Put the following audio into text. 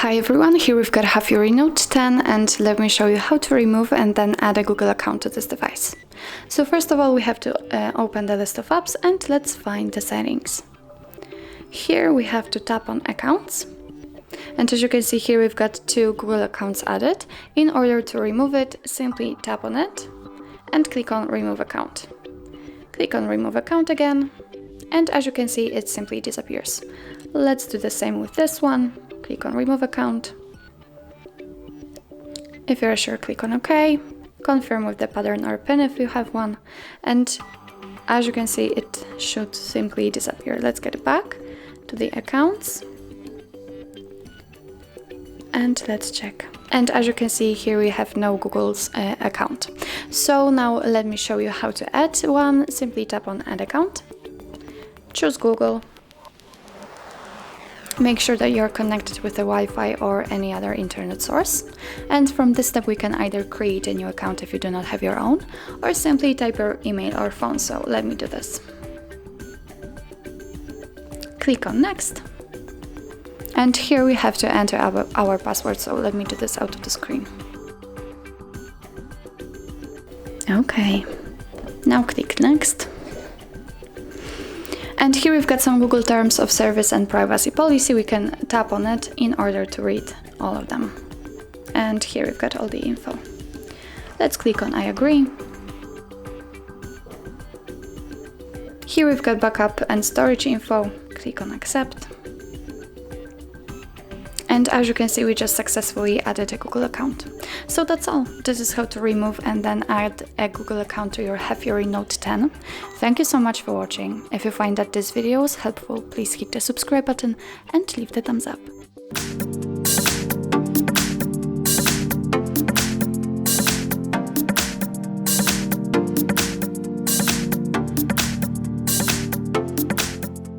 Hi everyone, here we've got HAFURY Note 10 and let me show you how to remove and then add a Google account to this device. So first of all we have to open the list of apps and let's find the settings. Here we have to tap on accounts and as you can see here we've got 2 Google accounts added. In order to remove it, simply tap on it and click on remove account. Click on remove account again and as you can see it simply disappears. Let's do the same with this one. Click on remove account. If you're sure, click on OK. Confirm with the pattern or pin if you have one. And as you can see, it should simply disappear. Let's get back to the accounts. And let's check. And as you can see here, we have no Google's account. So now let me show you how to add one. Simply tap on add account. Choose Google. Make sure that you're connected with the Wi-Fi or any other internet source. And from this step we can either create a new account if you do not have your own, or simply type your email or phone. So let me do this. Click on next. And here we have to enter our password, so let me do this out of the screen. Okay, now click next. And here we've got some Google Terms of Service and Privacy Policy. We can tap on it in order to read all of them. And here we've got all the info. Let's click on I agree. Here we've got backup and storage info. Click on accept. And as you can see, we just successfully added a Google account. So that's all. This is how to remove and then add a Google account to your HAFURY Note 10. Thank you so much for watching. If you find that this video was helpful, please hit the subscribe button and leave the thumbs up.